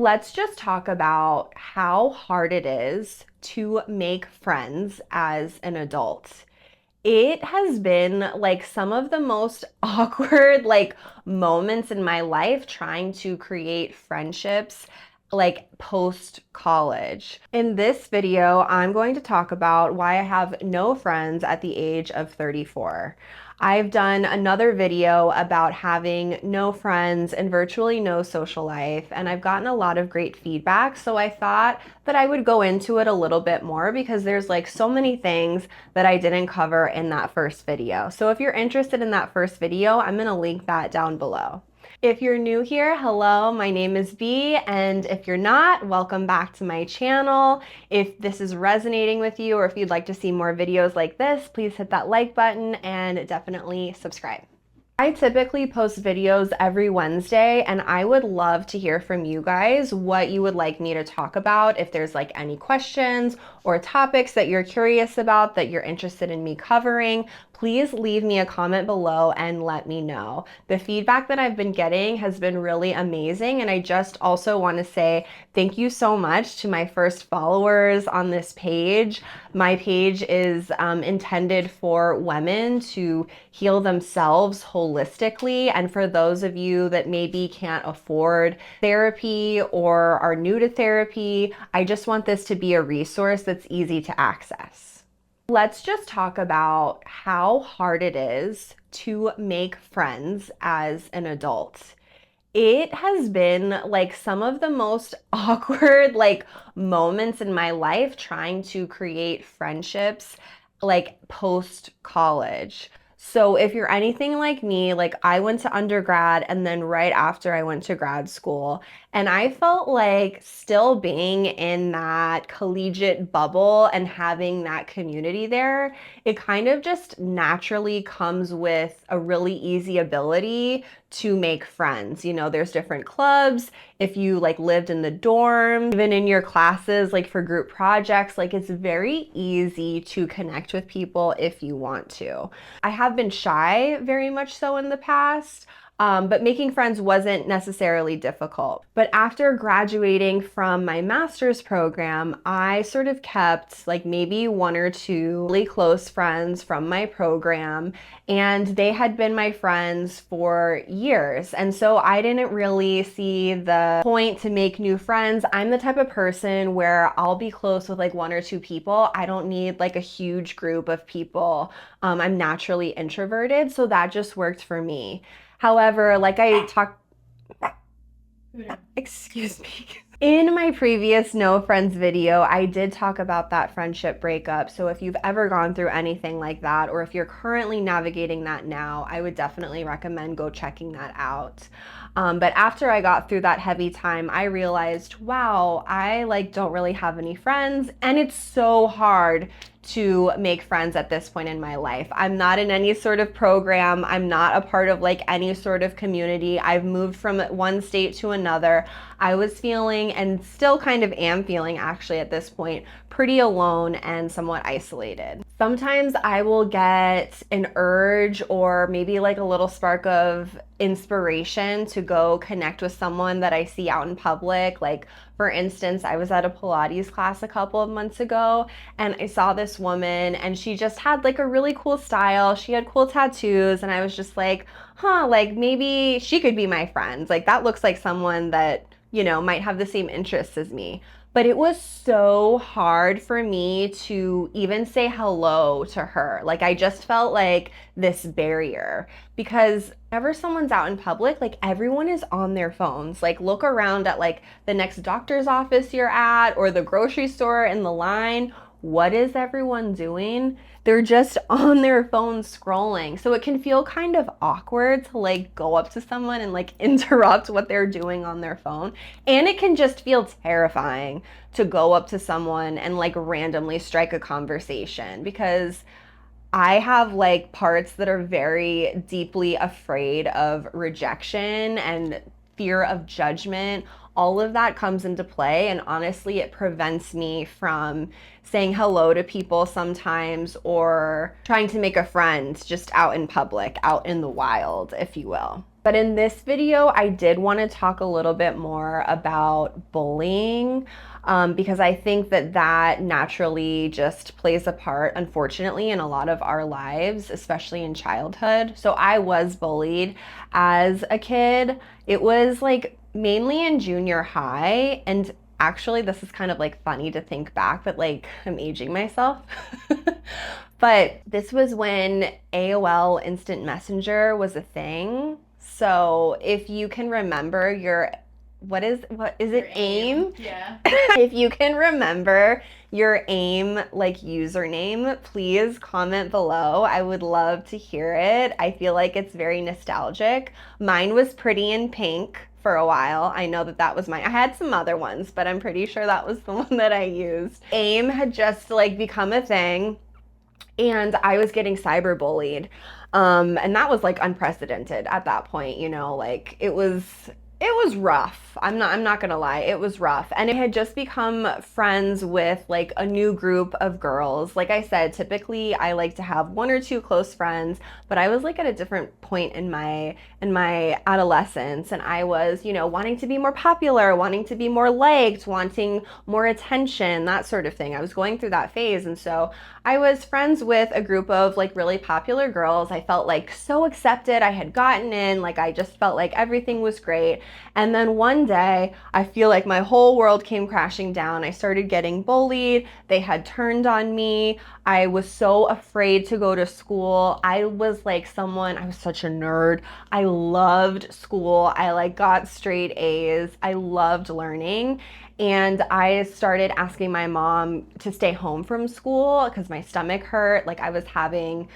Let's just talk about how hard it is to make friends as an adult. It has been like some of the most awkward moments in my life trying to create friendships like post college. In this video, I'm going to talk about why I have no friends at the age of 34. I've done another video about having no friends and virtually no social life, and I've gotten a lot of great feedback. So I thought that I would go into it a little bit more because there's like so many things that I didn't cover in that first video. So if you're interested in that first video, I'm gonna link that down below. If you're new here, hello, my name is B, and if you're not, welcome back to my channel. If this is resonating with you or if you'd like to see more videos like this, please hit that like button and definitely subscribe. I typically post videos every Wednesday, and I would love to hear from you guys what you would like me to talk about. If there's like any questions or topics that you're curious about that you're interested in me covering, please leave me a comment below and let me know. The feedback that I've been getting has been really amazing, and I just also want to say thank you so much to my first followers on this page. My page is intended for women to heal themselves holistically, and for those of you that maybe can't afford therapy or are new to therapy, I just want this to be a resource that's easy to access. Let's just talk about how hard it is to make friends as an adult. It has been like some of the most awkward moments in my life trying to create friendships like post college. So if you're anything like me, like I went to undergrad and then right after I went to grad school, and I felt like still being in that collegiate bubble and having that community there, it kind of just naturally comes with a really easy ability to make friends. You know, there's different clubs. If you like lived in the dorm, even in your classes, like for group projects, like it's very easy to connect with people if you want to. I have been shy very much so in the past. But making friends wasn't necessarily difficult. But after graduating from my master's program, I sort of kept like maybe one or two really close friends from my program, and they had been my friends for years. And so I didn't really see the point to make new friends. I'm the type of person where I'll be close with like one or two people. I don't need like a huge group of people. I'm naturally introverted, so that just worked for me. However, like I talked, excuse me. In my previous No Friends video, I did talk about that friendship breakup. So if you've ever gone through anything like that, or if you're currently navigating that now, I would definitely recommend go checking that out. But after I got through that heavy time, I realized, wow, I like don't really have any friends, and it's so hard to make friends at this point in my life. I'm not in any sort of program. I'm not a part of like any sort of community. I've moved from one state to another. I was feeling, and still kind of am feeling actually at this point, pretty alone and somewhat isolated. Sometimes I will get an urge or maybe like a little spark of inspiration to go connect with someone that I see out in public. Like for instance, I was at a Pilates class a couple of months ago, and I saw this woman and she just had like a really cool style. She had cool tattoos, and I was just like, huh, like maybe she could be my friend. Like that looks like someone that, you know, might have the same interests as me. But it was so hard for me to even say hello to her. Like I just felt like this barrier, because whenever someone's out in public, like everyone is on their phones. Like look around at like the next doctor's office you're at or the grocery store in the line. What is everyone doing? They're just on their phone scrolling. So it can feel kind of awkward to like go up to someone and like interrupt what they're doing on their phone. And it can just feel terrifying to go up to someone and like randomly strike a conversation, because I have like parts that are very deeply afraid of rejection and fear of judgment. All of that comes into play, and honestly, it prevents me from saying hello to people sometimes or trying to make a friend just out in public, out in the wild, if you will. But in this video, I did want to talk a little bit more about bullying, because I think that that naturally just plays a part, unfortunately, in a lot of our lives, especially in childhood. So I was bullied as a kid. It was like mainly in junior high. And actually, this is kind of like funny to think back, but like I'm aging myself. But this was when AOL Instant Messenger was a thing. So if you can remember your, what is it, AIM? Yeah. If you can remember your AIM like username, please comment below. I would love to hear it. I feel like it's very nostalgic. Mine was Pretty in Pink for a while. I know that that was mine. I had some other ones, but I'm pretty sure that was the one that I used. AIM had just like become a thing, and I was getting cyberbullied. And that was like unprecedented at that point, like it was rough. I'm not gonna lie, it was rough. And I had just become friends with like a new group of girls. Like I said, typically I like to have one or two close friends, but I was like at a different point in my adolescence, and I was, wanting to be more popular, wanting to be more liked, wanting more attention, that sort of thing. I was going through that phase. And so I was friends with a group of like really popular girls. I felt like so accepted. I had gotten in, like I just felt like everything was great. And then one day, I feel like my whole world came crashing down. I started getting bullied. They had turned on me. I was so afraid to go to school. I was like I was such a nerd. I loved school. I like got straight A's. I loved learning. And I started asking my mom to stay home from school because my stomach hurt. Like I was having,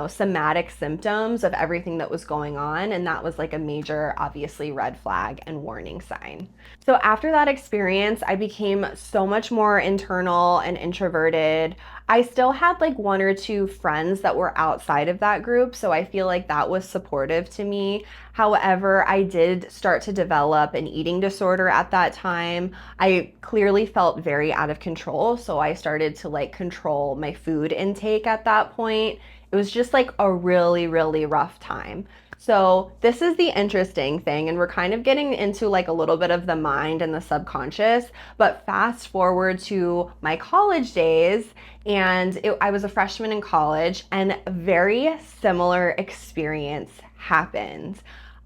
somatic symptoms of everything that was going on. And that was like a major, obviously, red flag and warning sign. So after that experience, I became so much more internal and introverted. I still had like one or two friends that were outside of that group. So I feel like that was supportive to me. However, I did start to develop an eating disorder at that time. I clearly felt very out of control. So I started to like control my food intake at that point. It was just like a really, really rough time. So this is the interesting thing, and we're kind of getting into like a little bit of the mind and the subconscious. But fast forward to my college days, and I was a freshman in college, and a very similar experience happened.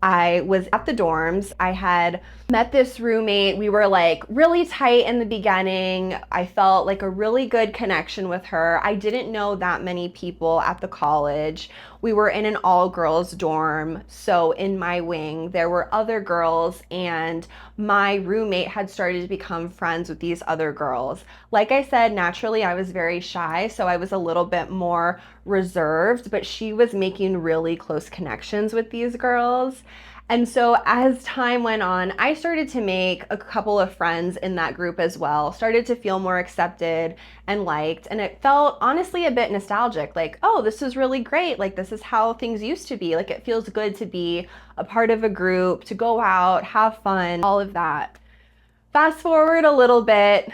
I was at the dorms. I had met this roommate. We were like really tight in the beginning. I felt like a really good connection with her. I didn't know that many people at the college. We were in an all girls dorm. So in my wing, there were other girls, and my roommate had started to become friends with these other girls. Like I said, naturally, I was very shy. So I was a little bit more reserved, but she was making really close connections with these girls. And so as time went on, I started to make a couple of friends in that group as well, started to feel more accepted and liked. And it felt honestly a bit nostalgic, like, oh, this is really great. Like, this is how things used to be. Like, it feels good to be a part of a group, to go out, have fun, all of that. Fast forward a little bit,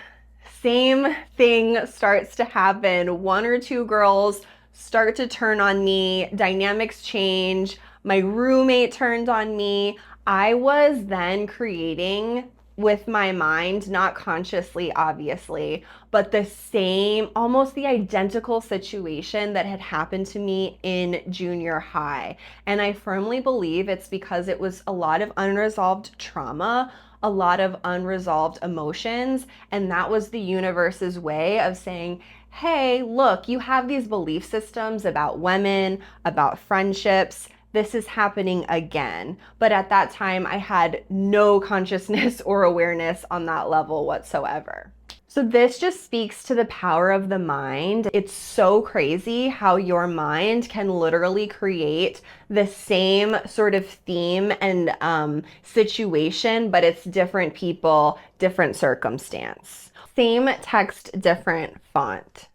same thing starts to happen. One or two girls start to turn on me, dynamics change. My roommate turned on me. I was then creating with my mind, not consciously, obviously, but the same, almost the identical situation that had happened to me in junior high. And I firmly believe it's because it was a lot of unresolved trauma, a lot of unresolved emotions. And that was the universe's way of saying, hey, look, you have these belief systems about women, about friendships. This is happening again. But at that time, I had no consciousness or awareness on that level whatsoever. So this just speaks to the power of the mind. It's so crazy how your mind can literally create the same sort of theme and situation, but it's different people, different circumstance. Same text, different font.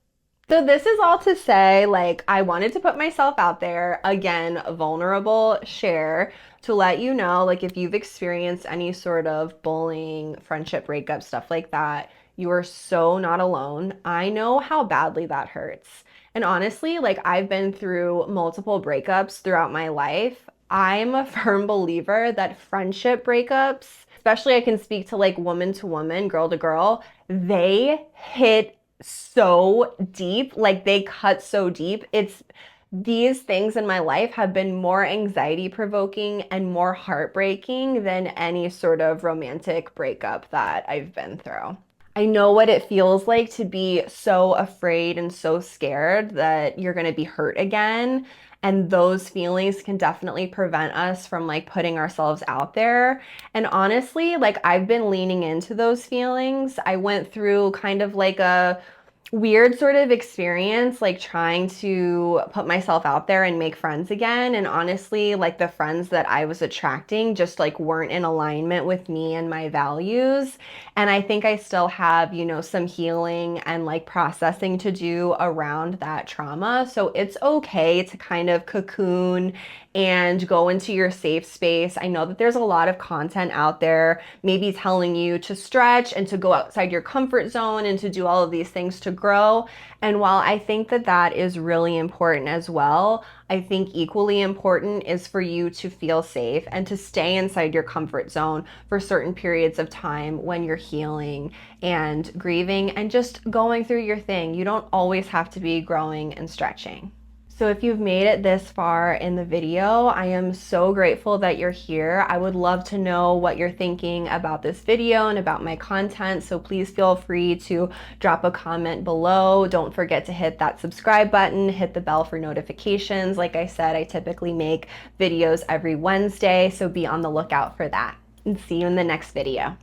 So this is all to say, like, I wanted to put myself out there, again, vulnerable, share, to let you know, like, if you've experienced any sort of bullying, friendship breakup, stuff like that, you are so not alone. I know how badly that hurts. And honestly, like, I've been through multiple breakups throughout my life. I'm a firm believer that friendship breakups, especially I can speak to woman, girl to girl, they hit so deep, like they cut so deep. It's these things in my life have been more anxiety provoking and more heartbreaking than any sort of romantic breakup that I've been through. I know what it feels like to be so afraid and so scared that you're going to be hurt again. And those feelings can definitely prevent us from like putting ourselves out there. And honestly, like I've been leaning into those feelings. I went through kind of like a weird sort of experience, like trying to put myself out there and make friends again. And honestly, like the friends that I was attracting just like weren't in alignment with me and my values. And I think I still have, some healing and like processing to do around that trauma. So it's okay to kind of cocoon and go into your safe space. I know that there's a lot of content out there, maybe telling you to stretch and to go outside your comfort zone and to do all of these things to grow. And while I think that that is really important as well, I think equally important is for you to feel safe and to stay inside your comfort zone for certain periods of time when you're healing and grieving and just going through your thing. You don't always have to be growing and stretching. So if you've made it this far in the video, I am so grateful that you're here. I would love to know what you're thinking about this video and about my content. So please feel free to drop a comment below. Don't forget to hit that subscribe button, hit the bell for notifications. Like I said, I typically make videos every Wednesday, so be on the lookout for that. And see you in the next video.